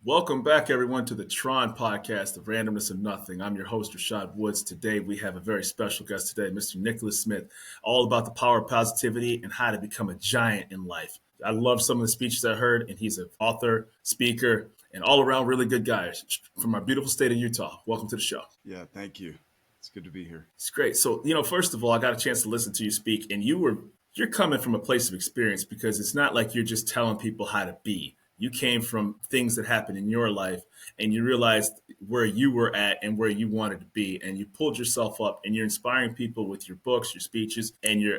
Welcome back, everyone, to the Tron podcast of Randomness and Nothing. I'm your host, Rashad Woods. Today, we have a very special guest today, Mr. Nicholas Smith, all about the power of positivity and how to become a giant in life. I love some of the speeches I heard, and he's an author, speaker, and all around really good guy from our beautiful state of Utah. Welcome to the show. Yeah, thank you. It's good to be here. It's great. So, first of all, I got a chance to listen to you speak, and you're coming from a place of experience because it's not like you're just telling people how to be. You came from things that happened in your life and you realized where you were at and where you wanted to be, and you pulled yourself up, and you're inspiring people with your books, your speeches, and your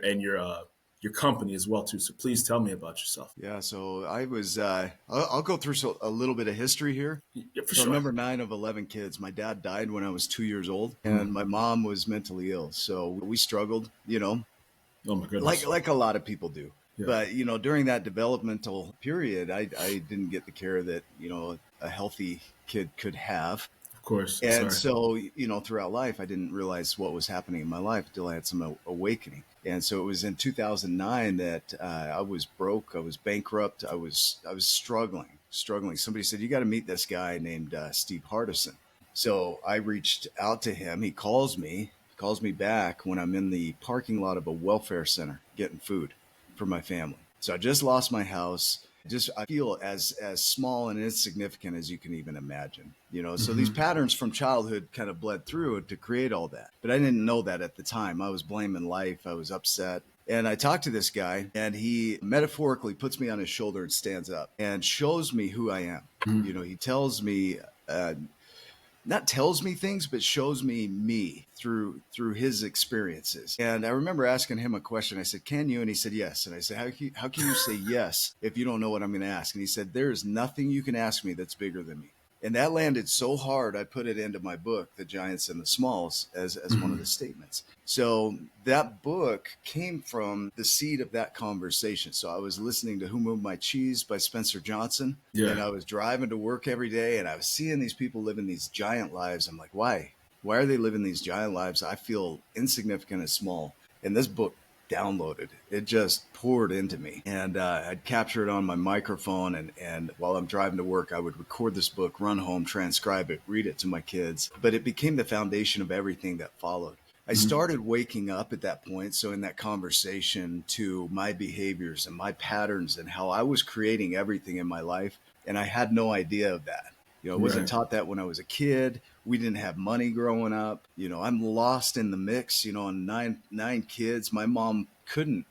company as well too. So please tell me about yourself. Yeah, so I was, I'll go through a little bit of history here. Yeah, for So I'm sure. number 9 of 11 kids. My dad died when I was 2 years old, and my mom was mentally ill. So we struggled, Oh my goodness. like a lot of people do. Yeah. But, during that developmental period, I didn't get the care that, a healthy kid could have. Of course. And Sorry. so, throughout life, I didn't realize what was happening in my life until I had some awakening. And so it was in 2009 that I was broke. I was bankrupt. I was struggling. Somebody said, you got to meet this guy named Steve Hardison. So I reached out to him. He calls me back when I'm in the parking lot of a welfare center getting food for my family. So I just lost my house. I feel as small and insignificant as you can even imagine, so these patterns from childhood kind of bled through to create all that. But I didn't know that at the time. I was blaming life. I was upset. And I talked to this guy, and he metaphorically puts me on his shoulder and stands up and shows me who I am. He tells me, not tells me things, but shows me through his experiences. And I remember asking him a question. I said, can you? And he said, yes. And I said, how can you say yes if you don't know what I'm going to ask? And he said, there is nothing you can ask me that's bigger than me. And that landed so hard, I put it into my book, The Giants and the Smalls, as one of the statements. So that book came from the seed of that conversation. So I was listening to Who Moved My Cheese by Spencer Johnson. Yeah. And I was driving to work every day, and I was seeing these people living these giant lives. I'm like, why? Why are they living these giant lives? I feel insignificant and small. And this book downloaded. It just poured into me, and I'd capture it on my microphone, and while I'm driving to work, I would record this book, run home, transcribe it, read it to my kids. But it became the foundation of everything that followed. I started waking up at that point. So in that conversation to my behaviors and my patterns and how I was creating everything in my life, and I had no idea of that. I wasn't taught that when I was a kid. We didn't have money growing up. I'm lost in the mix, and nine kids. My mom couldn't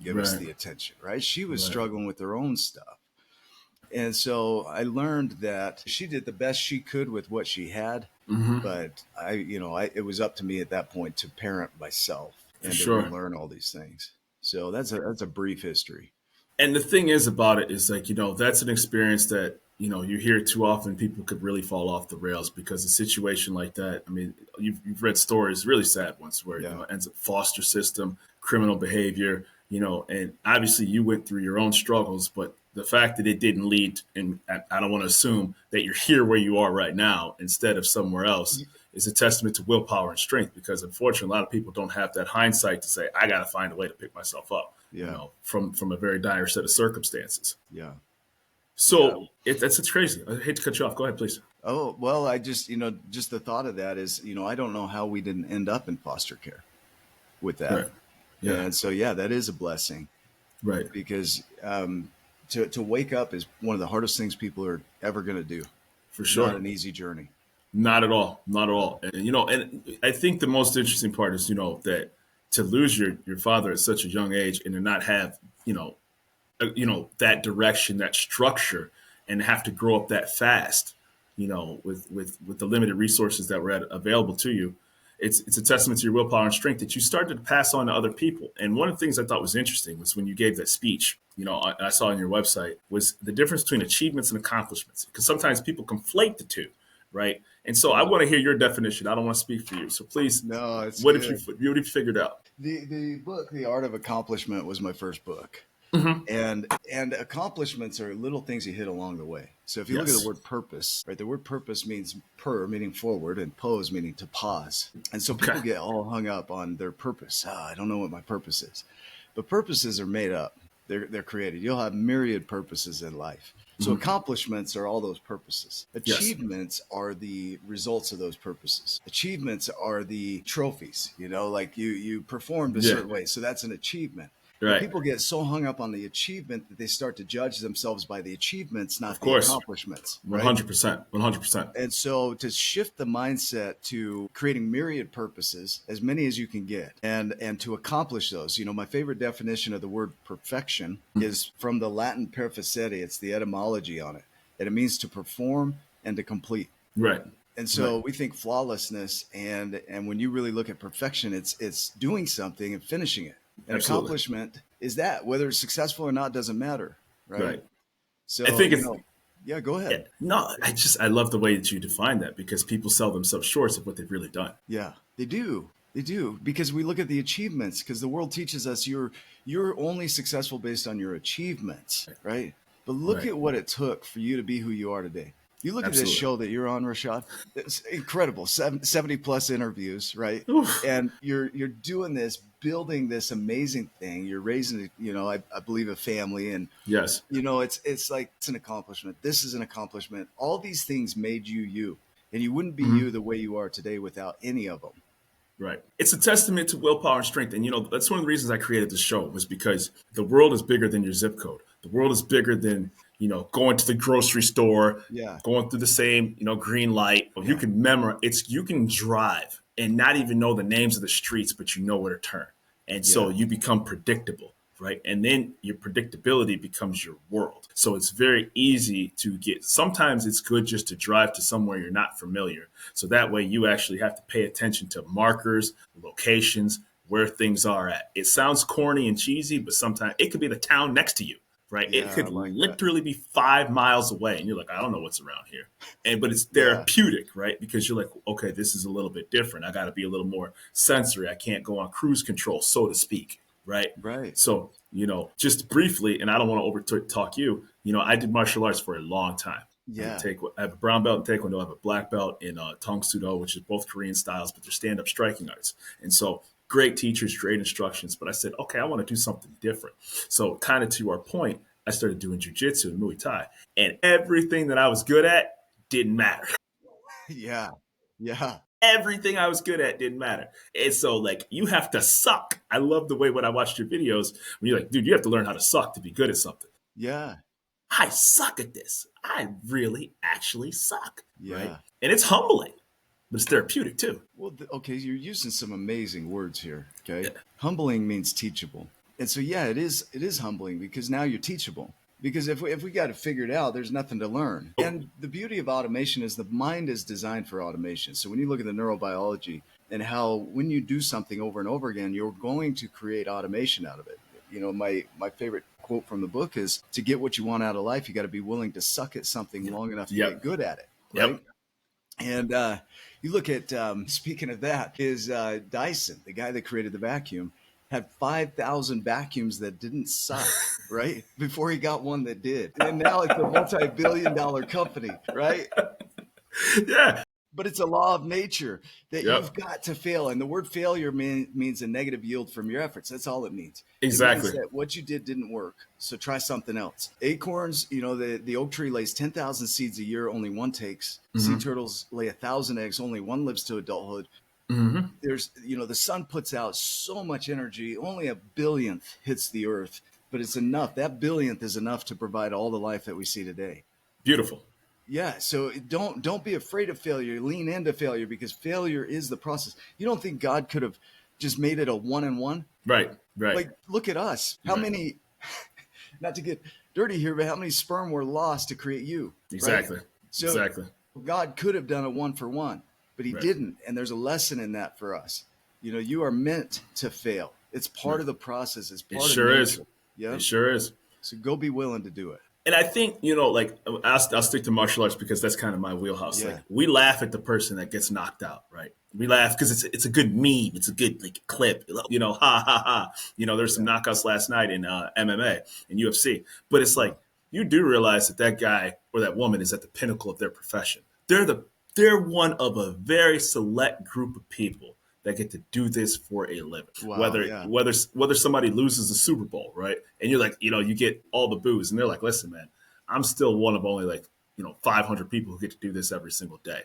give us the attention, right? She was struggling with her own stuff. And so I learned that she did the best she could with what she had. But it was up to me at that point to parent myself and to learn all these things. So that's a brief history. And the thing is about it is like, that's an experience that, you hear too often. People could really fall off the rails because a situation like that, I mean, you've read stories, really sad ones where, it ends up foster system, criminal behavior, and obviously you went through your own struggles, but the fact that it didn't lead, and I don't want to assume that you're here where you are right now instead of somewhere else, is a testament to willpower and strength, because unfortunately a lot of people don't have that hindsight to say, I got to find a way to pick myself up. From a very dire set of circumstances. Yeah. So that's crazy. I hate to cut you off. Go ahead, please. Oh, well, I just, just the thought of that is, I don't know how we didn't end up in foster care with that. Right. Yeah. And so, that is a blessing. Right. Because to wake up is one of the hardest things people are ever going to do. For sure. Not an easy journey. Not at all. Not at all. And, and I think the most interesting part is, that to lose your father at such a young age and to not have, that direction, that structure, and have to grow up that fast, with the limited resources that were available to you. It's a testament to your willpower and strength that you started to pass on to other people. And one of the things I thought was interesting was when you gave that speech, I saw on your website, was the difference between achievements and accomplishments. Because sometimes people conflate the two, right? And so I want to hear your definition. I don't want to speak for you. So please, what have you figured out? The book, The Art of Accomplishment, was my first book. And accomplishments are little things you hit along the way. So if you look at the word purpose, right, the word purpose means meaning forward, and pose meaning to pause. And so people get all hung up on their purpose. I don't know what my purpose is. But purposes are made up. They're created. You'll have myriad purposes in life. So accomplishments are all those purposes. Yes. Achievements are the results of those purposes. Achievements are the trophies, like you performed a Yeah. certain way. So that's an achievement. But Right. people get so hung up on the achievement that they start to judge themselves by the achievements, Of not the course. accomplishments, right? 100%. 100%. And so to shift the mindset to creating myriad purposes, as many as you can get, and to accomplish those. My favorite definition of the word perfection is from the Latin perficere. It's the etymology on it. And it means to perform and to complete. Right. And Right. so we think flawlessness, and when you really look at perfection, it's doing something and finishing it. An Absolutely. accomplishment is that. Whether it's successful or not doesn't matter, right? Right. I So, think it's yeah, go yeah, ahead. no, I love the way that you define that because people sell themselves short of what they've really done. Yeah, they do. They do because we look at the achievements because the world teaches us you're only successful based on your achievements, right? But look Right. at what it took for you to be who you are today. You look at this Absolutely. show that you're on, Rashad. It's incredible. 70 plus interviews, right? Oof. And you're doing this, building this amazing thing. You're raising, I believe a family, and Yes. it's like it's an accomplishment. This is an accomplishment. All these things made you you, and you wouldn't be Mhm. you the way you are today without any of them. Right. It's a testament to willpower and strength. And, that's one of the reasons I created this show was because the world is bigger than your zip code. The world is bigger than, going to the grocery store, Yeah, going through the same, green light. You yeah, can memorize, you can drive and not even know the names of the streets, but you know where to turn. And so yeah, you become predictable, right? And then your predictability becomes your world. So it's very easy to get, sometimes it's good just to drive to somewhere you're not familiar. So that way you actually have to pay attention to markers, locations, where things are at. It sounds corny and cheesy, but sometimes it could be the town next to you, right? It yeah. I could like that. literally be 5 miles away, and you're like, I don't know what's around here, but it's Yeah, therapeutic, right? Because you're like, okay, this is a little bit different. I got to be a little more sensory. I can't go on cruise control, so to speak, right? right. So, just briefly, and I don't want to over talk you. I did martial arts for a long time. Yeah, I have a brown belt in Taekwondo. I have a black belt in Tong Sudo, which is both Korean styles, but they're stand-up striking arts. And so, great teachers, great instructions. But I said, okay, I want to do something different. So, kind of to our point, I started doing jujitsu and Muay Thai, and everything that I was good at didn't matter. yeah, yeah, Everything I was good at didn't matter. And so, like, you have to suck. I love the way when I watched your videos, when you're like, dude, you have to learn how to suck to be good at something. yeah, I suck at this. I really actually suck, right? yeah. And it's humbling, but it's therapeutic too. Well, okay, you're using some amazing words here. Yeah. Okay, humbling means teachable, and so yeah, it is humbling because now you're teachable. Because if we got it figured out, there's nothing to learn. Oh, And the beauty of automation is the mind is designed for automation. So when you look at the neurobiology and how when you do something over and over again, you're going to create automation out of it. My favorite quote from the book is to get what you want out of life, you got to be willing to suck at something yep. long enough to get Yep. good at it, right? Yep. And you look at, speaking of that, is Dyson, the guy that created the vacuum, had 5,000 vacuums that didn't suck, right? Before he got one that did. And now it's a multi-billion-dollar company, right? Yeah. But it's a law of nature that you've Yep. got to fail. And the word failure means a negative yield from your efforts. That's all it means. It means Exactly. that what you did didn't work. So try something else. Acorns, the oak tree lays 10,000 seeds a year, only one takes. Sea Mm-hmm. turtles lay 1,000 eggs, only one lives to adulthood. Mm-hmm. The sun puts out so much energy, only a billionth hits the earth, but it's enough. That billionth is enough to provide all the life that we see today. Beautiful. Yeah, so don't be afraid of failure. Lean into failure because failure is the process. You don't think God could have just made it a one and one? Right. Right. Like, look at us. How Right. many, not to get dirty here, but how many sperm were lost to create you, right? Exactly. So Exactly. God could have done a one for one, but he Right. didn't. And there's a lesson in that for us. You are meant to fail. It's part Right. of the process. It's It part of sure is. nature. Yeah. It sure is. So go be willing to do it. And I think, like, I'll stick to martial arts because that's kind of my wheelhouse. Yeah. Like, we laugh at the person that gets knocked out, right? We laugh because it's a good meme. It's a good, like, clip, ha, ha, ha. There's some Yeah. knockouts last night in MMA and UFC. But it's like, you do realize that guy or that woman is at the pinnacle of their profession. They're one of a very select group of people that get to do this for a living. Wow. Whether Yeah. whether whether somebody loses the Super Bowl, right? And you're like, you get all the boos, and they're like, listen, man, I'm still one of only like, 500 people who get to do this every single day,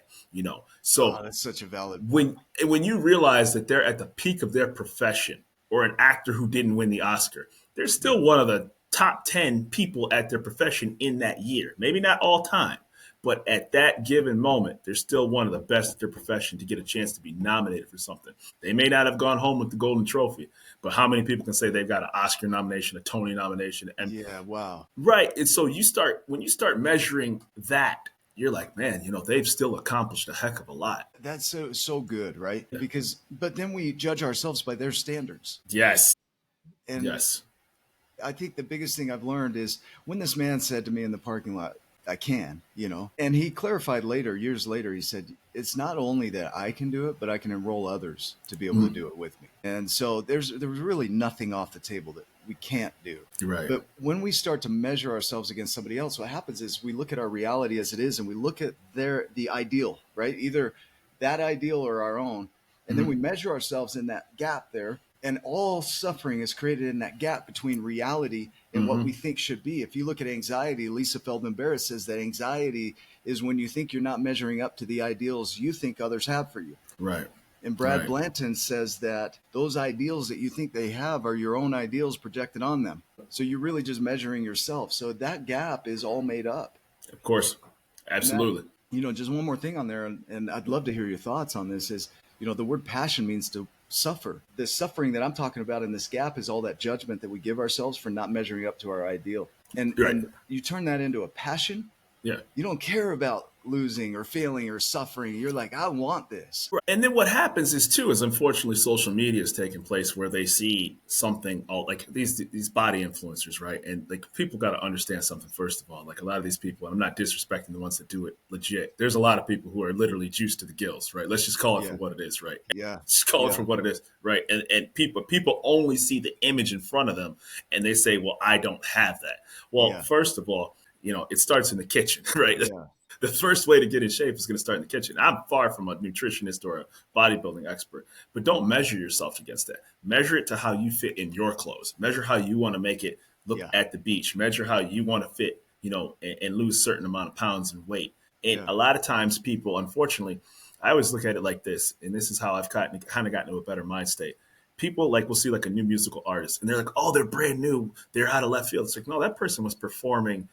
Oh, So that's such a valid point. when you realize that they're at the peak of their profession, or an actor who didn't win the Oscar, they're Yeah. still one of the top 10 people at their profession in that year. Maybe not all time, but at that given moment, they're still one of the best at their profession to get a chance to be nominated for something. They may not have gone home with the golden trophy, but how many people can say they've got an Oscar nomination, a Tony nomination? And Yeah. Wow. right. And so when you start measuring that, you're like, man, they've still accomplished a heck of a lot. That's so good, right? Because but then we judge ourselves by their standards. Yes. And Yes. I think the biggest thing I've learned is when this man said to me in the parking lot, I can, and he clarified later, years later, he said, it's not only that I can do it, but I can enroll others to be able to Mm, do it with me. And so there was really nothing off the table that we can't do. right. But when we start to measure ourselves against somebody else, what happens is we look at our reality as it is and we look at the ideal, right? Either that ideal or our own. And then we Mm-hmm. measure ourselves in that gap there. And all suffering is created in that gap between reality and what we Mm-hmm. think should be. If you look at anxiety, Lisa Feldman Barrett says that anxiety is when you think you're not measuring up to the ideals you think others have for you. Right. And Brad Right. Blanton says that those ideals that you think they have are your own ideals projected on them. So you're really just measuring yourself. So that gap is all made up. Of course. And that, Absolutely. just one more thing on there, and I'd love to hear your thoughts on this is, the word passion means to suffer. The suffering that I'm talking about in this gap is all that judgment that we give ourselves for not measuring up to our ideal. And Right. and you turn that into a passion, Yeah. you don't care about losing or failing or suffering. You're like, I want this. Right. And then what happens is too is unfortunately social media is taking place where they see something like these body influencers, right? And like people got to understand something first of all. Like a lot of these people, and I'm not disrespecting the ones that do it legit. There's a lot of people who are literally juiced to the gills, right? Let's just call it for Yeah. what it is, right? Yeah. Just call it Yeah. for what it is, right? And people only see the image in front of them, and they say, "Well, I don't have that." Well, Yeah. first of all, it starts in the kitchen, right? Yeah. The first way to get in shape is going to start in the kitchen. I'm far from a nutritionist or a bodybuilding expert, but don't measure yourself against that. Measure it to how you fit in your clothes. Measure how you want to make it look Yeah. at the beach. Measure how you want to fit, and lose a certain amount of pounds and weight. And Yeah. a lot of times people, unfortunately, I always look at it like this, and this is how I've kind of gotten to a better mind state. People like will see like a new musical artist and they're like, oh, they're brand new. They're out of left field. It's like, no, that person was performing,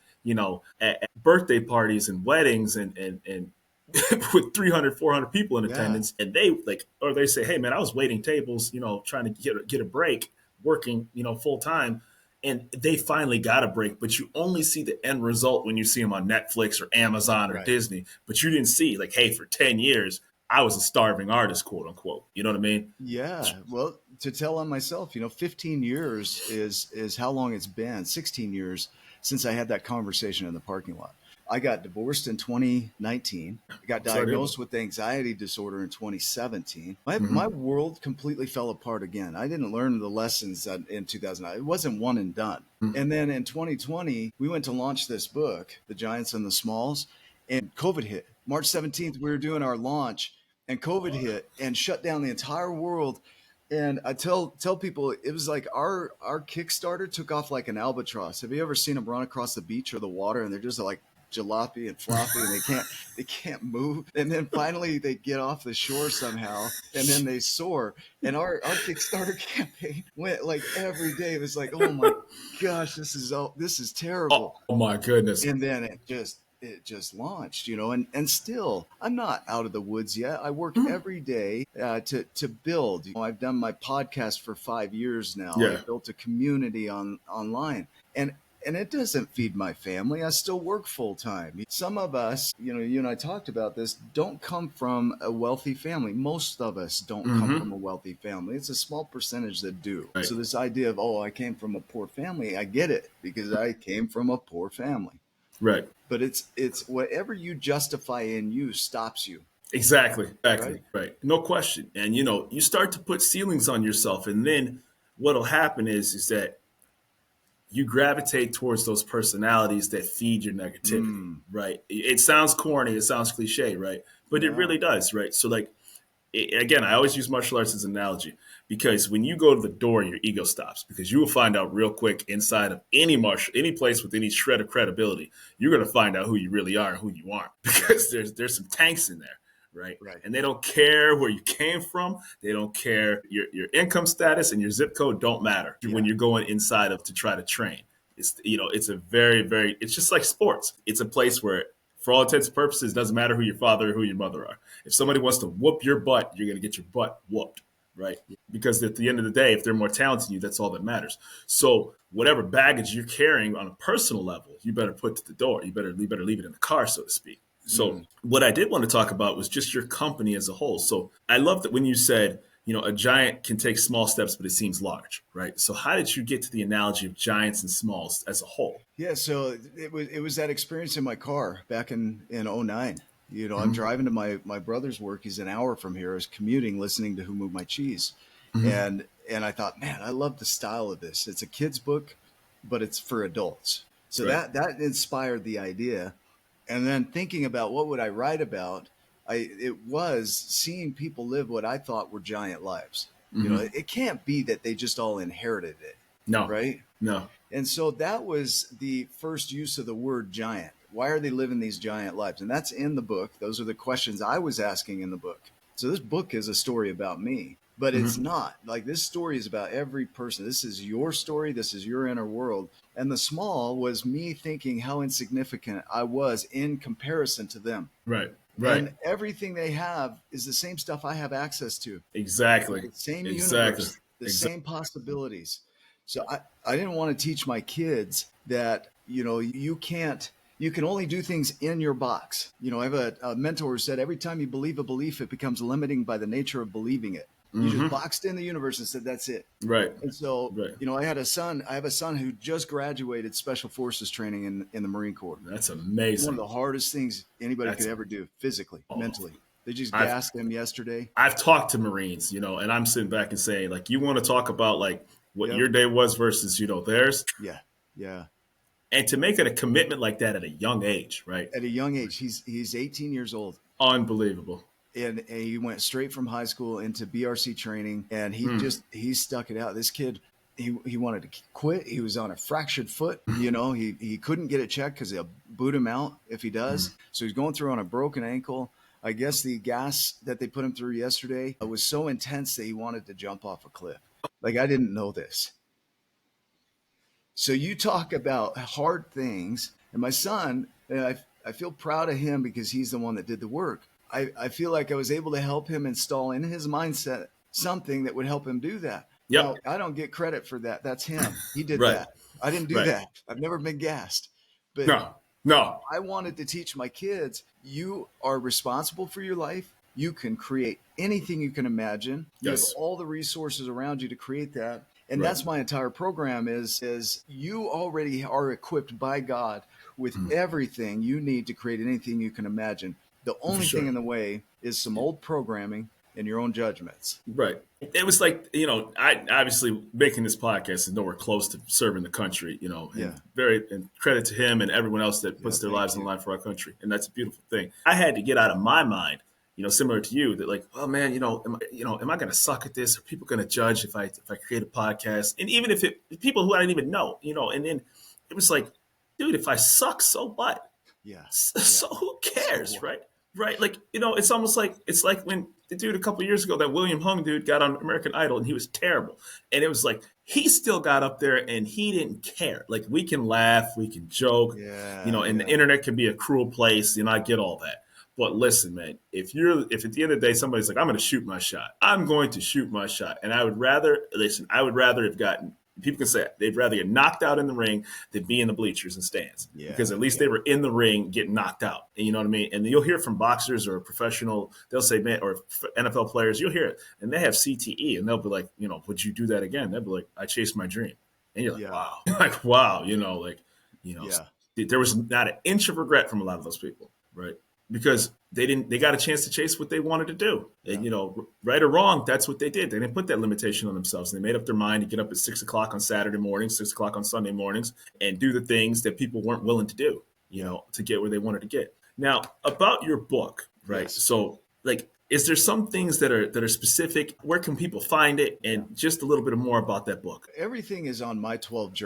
at birthday parties and weddings and with 300, 400 people in Yeah. attendance. And they say, hey, man, I was waiting tables, trying to get a break, working, full time. And they finally got a break, but you only see the end result when you see them on Netflix or Amazon or Right. Disney. But you didn't see, like, hey, for 10 years, I was a starving artist, quote unquote. You know what I mean? Yeah. Well, to tell on myself, 15 years is how long it's been. 16 years since I had that conversation in the parking lot. I got divorced in 2019. I got Sorry to hear diagnosed with anxiety disorder in 2017. My that. world completely fell apart again. I didn't learn the lessons in 2009. It wasn't one and done. Mm-hmm. And then in 2020, we went to launch this book, The Giants and the Smalls, and COVID hit. March 17th, we were doing our launch, and COVID hit and shut down the entire world. And I tell people it was like our Kickstarter took off like an albatross. Have you ever seen them run across the beach or the water and they're just like jalopy and floppy and they can't move, and then finally they get off the shore somehow and then they soar. And our Kickstarter campaign went like every day. It was like, oh my gosh, this is terrible. Oh my goodness. And then it just launched, and still I'm not out of the woods yet. I work every day to build. I've done my podcast for 5 years now. Yeah. I've built a community online, and it doesn't feed my family. I still work full time. Some of us, you and I talked about this, don't come from a wealthy family. Most of us don't come from a wealthy family. It's a small percentage that do. Right. So this idea of, I came from a poor family, I get it because I came from a poor family. Right. But it's whatever you justify in you stops you. Exactly. Right. No question. And you start to put ceilings on yourself, and then what'll happen is that you gravitate towards those personalities that feed your negativity. Right. It sounds corny, it sounds cliche, right? But it No. really does, right? So like again, I always use martial arts as an analogy because when you go to the door, your ego stops because you will find out real quick inside of any place with any shred of credibility, you're going to find out who you really are and who you aren't because there's some tanks in there, right? Right. And they don't care where you came from. They don't care your income status and your zip code don't matter when you're going inside of to try to train. It's a very, it's just like sports. It's a place where, for all intents and purposes, it doesn't matter who your father or who your mother are. If somebody wants to whoop your butt, you're going to get your butt whooped, right? Because at the end of the day, if they're more talented than you, that's all that matters. So whatever baggage you're carrying on a personal level, you better put to the door. You better leave it in the car, so to speak. So what I did want to talk about was just your company as a whole. So I love that when you said, a giant can take small steps, but it seems large, right? So how did you get to the analogy of giants and smalls as a whole? Yeah, so it was that experience in my car back in '09. I'm driving to my brother's work. He's an hour from here. I was commuting, listening to Who Moved My Cheese, and I thought, man, I love the style of this. It's a kid's book, but it's for adults. So Right. that inspired the idea. And then thinking about what would I write about, it was seeing people live what I thought were giant lives. It can't be that they just all inherited it, No, right? no. And so that was the first use of the word giant. Why are they living these giant lives? And that's in the book. Those are the questions I was asking in the book. So this book is a story about me, but it's not. Like, this story is about every person. This is your story. This is your inner world. And the small was me thinking how insignificant I was in comparison to them. Right. And everything they have is the same stuff I have access to. Exactly. The same Exactly. universe, the same possibilities. So I didn't want to teach my kids that, you can only do things in your box. I have a mentor who said, every time you believe a belief, it becomes limiting by the nature of believing it. You just boxed in the universe and said, that's it. Right. And so, Right. I have a son who just graduated Special Forces training in the Marine Corps. That's amazing. One of the hardest things anybody could ever do physically, mentally. They just gassed him yesterday. I've talked to Marines, and I'm sitting back and saying, like, you want to talk about like what your day was versus, theirs. Yeah. Yeah. And to make it a commitment like that at a young age, right? At a young age, he's 18 years old. Unbelievable. And he went straight from high school into BRC training, and he stuck it out. This kid, he wanted to quit. He was on a fractured foot. He couldn't get it checked because they'll boot him out if he does. So he's going through on a broken ankle. I guess the gas that they put him through yesterday was so intense that he wanted to jump off a cliff. Like, I didn't know this. So you talk about hard things, and my son, I feel proud of him because he's the one that did the work. I feel like I was able to help him install in his mindset something that would help him do that. Yep. Now, I don't get credit for that. That's him. He did Right. that. I didn't do that. I've never been gassed. But No. I wanted to teach my kids, you are responsible for your life. You can create anything you can imagine. You have all the resources around you to create that. And that's my entire program is you already are equipped by God with everything you need to create anything you can imagine. The only thing in the way is some old programming and your own judgments. Right. It was like, I obviously making this podcast is nowhere close to serving the country, and credit to him and everyone else that puts their lives on the line for our country. And that's a beautiful thing. I had to get out of my mind, similar to you, that like, oh man, am I going to suck at this? Are people going to judge if I create a podcast? And even if people who I didn't even know, and then it was like, dude, if I suck, so what? Yeah. So who cares, right? Right. Like, it's almost like, it's like when the dude a couple of years ago, that William Hung dude got on American Idol and he was terrible. And it was like, he still got up there and he didn't care. Like, we can laugh, we can joke, and the internet can be a cruel place. I get all that. But listen, man, if at the end of the day, somebody's like, I'm going to shoot my shot, I'm going to shoot my shot. And I would rather have gotten, people can say it, they'd rather get knocked out in the ring than be in the bleachers and stands, because at least they were in the ring getting knocked out. And you know what I mean? And you'll hear from boxers or professional, they'll say, man, or NFL players, you'll hear it. And they have CTE and they'll be like, would you do that again? They'll be like, I chased my dream. And you're like, wow, like, wow, there was not an inch of regret from a lot of those people, right? Because they got a chance to chase what they wanted to do. And, right or wrong, that's what they did. They didn't put that limitation on themselves. They made up their mind to get up at 6 o'clock on Saturday mornings, 6 o'clock on Sunday mornings, and do the things that people weren't willing to do, to get where they wanted to get. Now, about your book, right? Yes. So, like, Is there some things that are specific? Where can people find it? Yeah. And just a little bit more about that book. Everything is on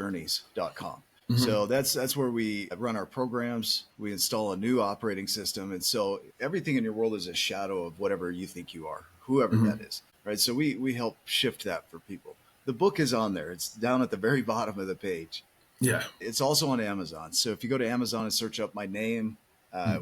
my12journeys.com. Mm-hmm. So that's where we run our programs. We install a new operating system. And so everything in your world is a shadow of whatever you think you are, whoever Mm-hmm. that is. Right. So we help shift that for people. The book is on there. It's down at the very bottom of the page. Yeah. It's also on Amazon. So if you go to Amazon and search up my name,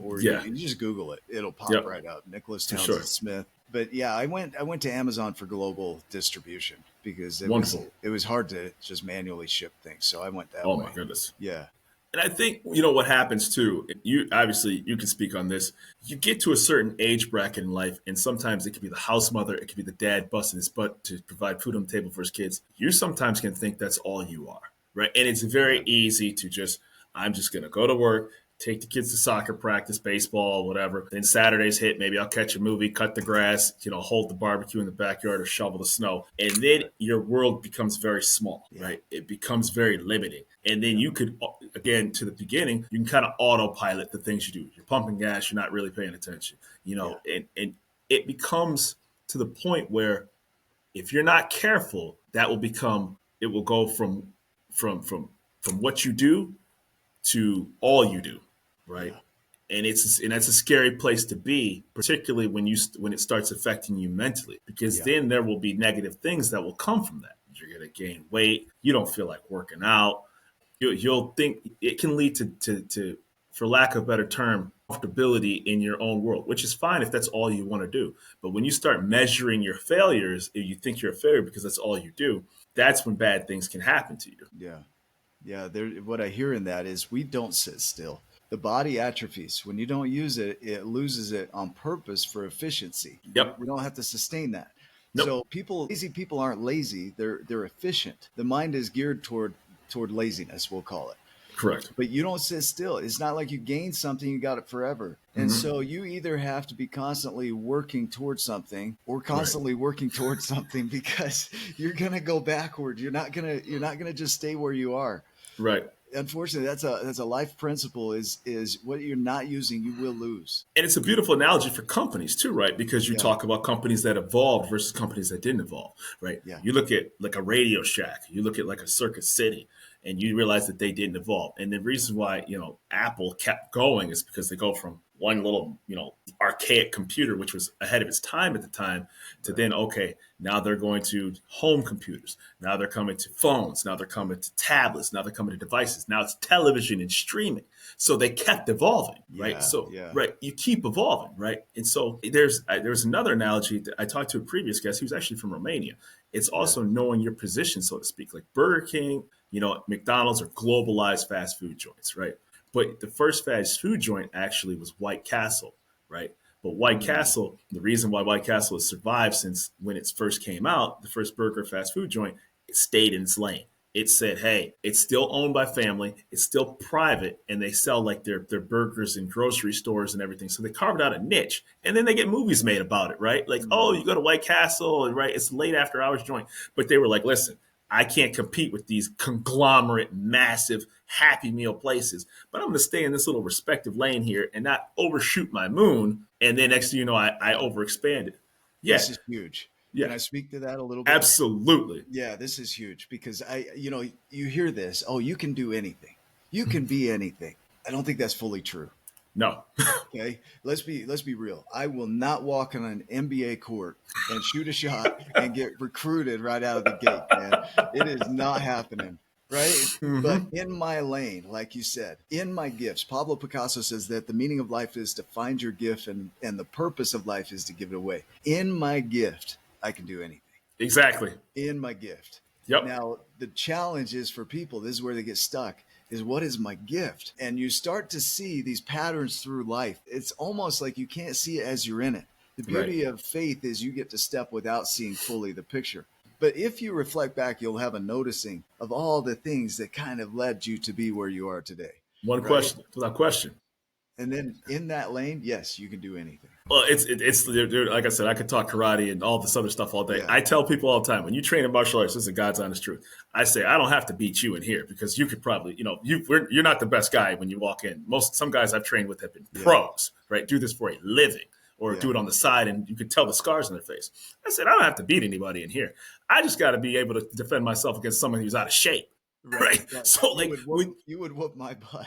or Yeah. you just Google it, it'll pop Yep. right up. Nicholas For Townsend sure. Smith. But yeah, I went to Amazon for global distribution because Wonderful. it was hard to just manually ship things. So I went that Oh my way. goodness. Yeah. And I think what happens too. You obviously you can speak on this. You get to a certain age bracket in life, and sometimes it could be the house mother, it could be the dad busting his butt to provide food on the table for his kids. You sometimes can think that's all you are, right? And it's very Yeah. easy to just I'm just going to go to work, take the kids to soccer practice, baseball, whatever. Then Saturdays hit, maybe I'll catch a movie, cut the grass, hold the barbecue in the backyard or shovel the snow. And then your world becomes very small, Yeah. right? It becomes very limiting. And then Yeah. you could, again, to the beginning, you can kind of autopilot the things you do. You're pumping gas, you're not really paying attention, Yeah. and it becomes to the point where if you're not careful, it will go from from from what you do to all you do, right? Yeah. And that's a scary place to be, particularly when it starts affecting you mentally, because Yeah. then there will be negative things that will come from that. You're going to gain weight. You don't feel like working out. You'll think it can lead to, for lack of a better term, comfortability in your own world, which is fine if that's all you want to do. But when you start measuring your failures, if you think you're a failure because that's all you do, that's when bad things can happen to you. Yeah. Yeah. There, what I hear in that is we don't sit still. The body atrophies. When you don't use it, it loses it on purpose for efficiency. Yep. We don't have to sustain that. Nope. So lazy people aren't lazy. They're efficient. The mind is geared toward laziness, we'll call it. Correct. But you don't sit still. It's not like you gain something, you got it forever. And Mm-hmm. so you either have to be constantly working towards something or Right. constantly working towards something because you're going to go backward. You're not going to just stay where you are. Right. Unfortunately, that's a life principle is what you're not using, you will lose. And it's a beautiful analogy for companies too, right? Because you Yeah. talk about companies that evolved versus companies that didn't evolve, right? Yeah. You look at like a Radio Shack, you look at like a Circuit City, and you realize that they didn't evolve. And the reason why, Apple kept going is because they go from one little, archaic computer, which was ahead of its time at the time, to Right. then, okay, now they're going to home computers. Now they're coming to phones. Now they're coming to tablets. Now they're coming to devices. Now it's television and streaming. So they kept evolving, right? Yeah. So, Yeah. right, you keep evolving, right? And so there's another analogy that I talked to a previous guest. He was actually from Romania. It's Yeah. also knowing your position, so to speak. Like Burger King, McDonald's are globalized fast food joints, right? But the first fast food joint actually was White Castle, right? But White Mm. Castle, the reason why White Castle has survived since when it first came out, the first burger fast food joint, it stayed in its lane. It said, hey, it's still owned by family, it's still private, and they sell like their burgers in grocery stores and everything. So they carved out a niche, and then they get movies made about it, right? Like, oh, Mm. you go to White Castle, and right, it's late after hours joint. But they were like, listen, I can't compete with these conglomerate, massive Happy Meal places, but I'm going to stay in this little respective lane here and not overshoot my moon. And then next thing you know, I overexpanded. Yeah, This is huge. Can yeah, I speak to that a little bit? absolutely. Yeah, this is huge because you hear this, oh, you can do anything. You can be anything. I don't think that's fully true. No, Okay. Let's be real. I will not walk on an NBA court and shoot a shot and get recruited right out of the gate, man. It is not happening. Right. But mm-hmm. in my lane, like you said, in my gifts, Pablo Picasso says that the meaning of life is to find your gift and the purpose of life is to give it away. In my gift, I can do anything. Exactly. In my gift. Yep. Now, the challenge is for people, this is where they get stuck, is what is my gift? And you start to see these patterns through life. It's almost like you can't see it as you're in it. The beauty of faith is you get to step without seeing fully the picture. But if you reflect back, you'll have a noticing of all the things that kind of led you to be where you are today. One Right. question, without question. And then in that lane, yes, you can do anything. Well, it's like I said, I could talk karate and all this other stuff all day. Yeah. I tell people all the time, when you train in martial arts, this is the God's honest truth. I say I don't have to beat you in here because you could probably, you're not the best guy when you walk in. Some guys I've trained with have been pros, right? Do this for a living. or Yeah. do it on the side, and you could tell the scars on their face. I said, I don't have to beat anybody in here. I just got to be able to defend myself against someone who's out of shape. Right. Right. Right. So like when You would whoop my butt.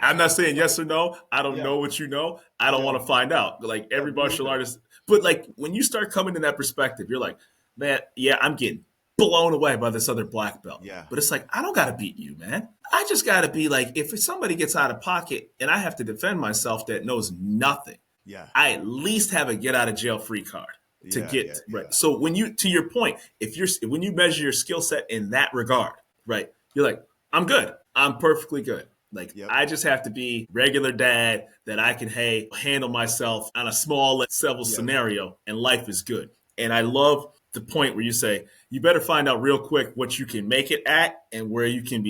I'm not saying yes or no. I don't Yeah. know what you know. I don't Yeah. want to find out. Like Yeah. every Me martial either. artist, but like when you start coming to that perspective, you're like, man, yeah, I'm getting blown away by this other black belt. Yeah. But it's like I don't got to beat you, man. I just got to be like, if somebody gets out of pocket and I have to defend myself that knows nothing, Yeah. I at least have a get out of jail free card to Yeah. Yeah. get right. Yeah. So when you, to your point, when you measure your skill set in that regard, right, you're like, I'm good. I'm perfectly good. Like Yep. I just have to be regular dad that I can handle myself on a small level Yep. scenario, and life is good. And I love the point where you say you better find out real quick what you can make it at and where you can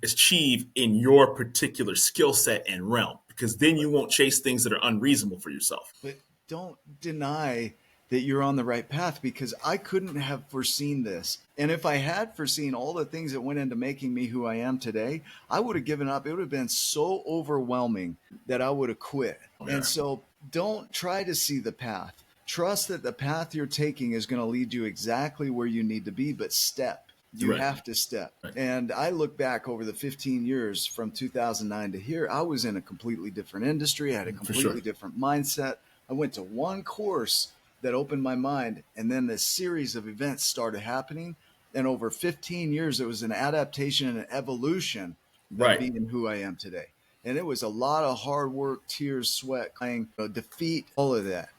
achieve in your particular skill set and realm, because then you won't chase things that are unreasonable for yourself. But don't deny that you're on the right path, because I couldn't have foreseen this. And if I had foreseen all the things that went into making me who I am today, I would have given up. It would have been so overwhelming that I would have quit. Yeah. And so don't try to see the path. Trust that the path you're taking is going to lead you exactly where you need to be, but step. You Right. have to step. Right. And I look back over the 15 years from 2009 to here, I was in a completely different industry. I had a completely different mindset. I went to one course that opened my mind, and then this series of events started happening. And over 15 years, it was an adaptation and an evolution of being who I am today. And it was a lot of hard work, tears, sweat, crying, defeat, all of that.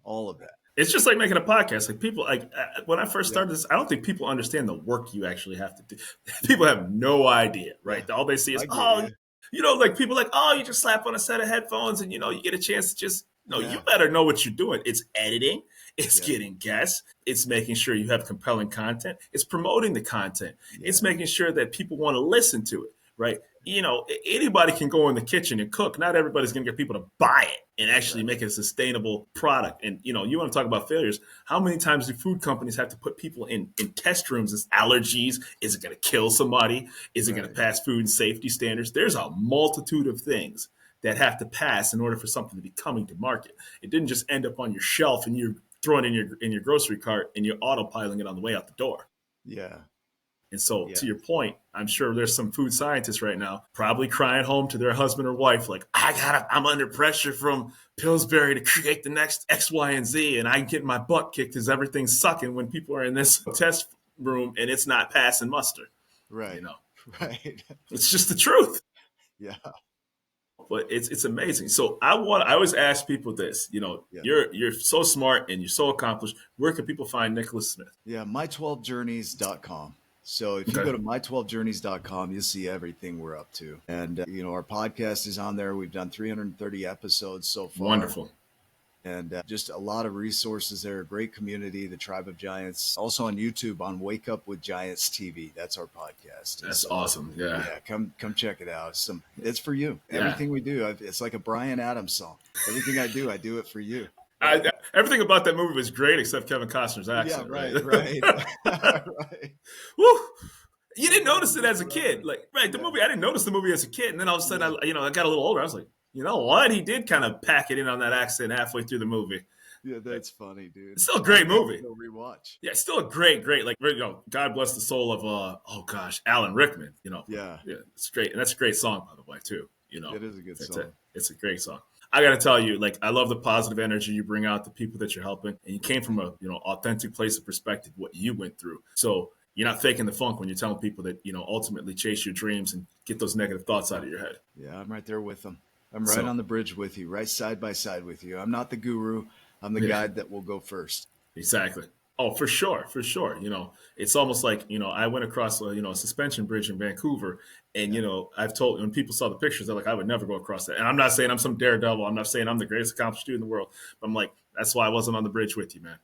All of that. It's just like making a podcast. Like people, like when I first started this, I don't think people understand the work you actually have to do. People have no idea, right? All they see is, like people like, oh, you just slap on a set of headphones and you get a chance to just, you better know what you're doing. It's editing, it's getting guests, it's making sure you have compelling content, it's promoting the content, it's making sure that people want to listen to it, right? Anybody can go in the kitchen and cook. Not everybody's going to get people to buy it and actually make it a sustainable product. And, you want to talk about failures. How many times do food companies have to put people in test rooms as allergies? Is it going to kill somebody? Is it going to pass food and safety standards? There's a multitude of things that have to pass in order for something to be coming to market. It didn't just end up on your shelf and you're throwing it in your grocery cart and you're autopiloting it on the way out the door. Yeah. And so to your point, I'm sure there's some food scientists right now probably crying home to their husband or wife, like, I'm under pressure from Pillsbury to create the next X, Y, and Z. And I get my butt kicked because everything's sucking when people are in this test room and it's not passing muster. Right. Right. It's just the truth. Yeah. But it's amazing. So I always ask people this, you're so smart and you're so accomplished. Where can people find Nicholas Smith? Yeah. My12journeys.com. So if you go to my12journeys.com, you'll see everything we're up to. And, our podcast is on there. We've done 330 episodes so far. Wonderful. And just a lot of resources there, a great community, the Tribe of Giants. Also on YouTube on Wake Up with Giants TV. That's our podcast. That's awesome. Yeah. Yeah, come check it out. It's for you. Everything we do, it's like a Bryan Adams song. Everything I do it for you. Everything about that movie was great except Kevin Costner's accent. Yeah, right. Right. Woo! You didn't notice it as a kid. The movie, I didn't notice the movie as a kid. And then all of a sudden, I got a little older. I was like, you know what? He did kind of pack it in on that accent halfway through the movie. Yeah, that's funny, dude. It's still a great movie. Go rewatch. Yeah, it's still a great, God bless the soul of, Alan Rickman. Yeah, it's great. And that's a great song, by the way, too. It is a good song. It's a great song. I got to tell you, I love the positive energy you bring out, the people that you're helping. And you came from a, authentic place of perspective, what you went through. So you're not faking the funk when you're telling people that, ultimately chase your dreams and get those negative thoughts out of your head. Yeah, I'm right there with them. I'm right on the bridge with you, right side by side with you. I'm not the guru. I'm the guide that will go first. Exactly. Oh, for sure. For sure. It's almost like, I went across, a suspension bridge in Vancouver. And, I've told, when people saw the pictures, they're like, I would never go across that. And I'm not saying I'm some daredevil. I'm not saying I'm the greatest accomplished dude in the world. But I'm like, that's why I wasn't on the bridge with you, man.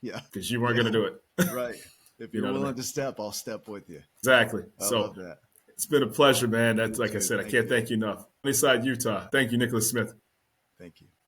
Yeah. Because you weren't going to do it. Right. If you're willing to step, I'll step with you. Exactly. I love that. It's been a pleasure, man. That's like I said, I can't thank you enough. Sunnyside, Utah. Thank you, Nicholas Smith. Thank you.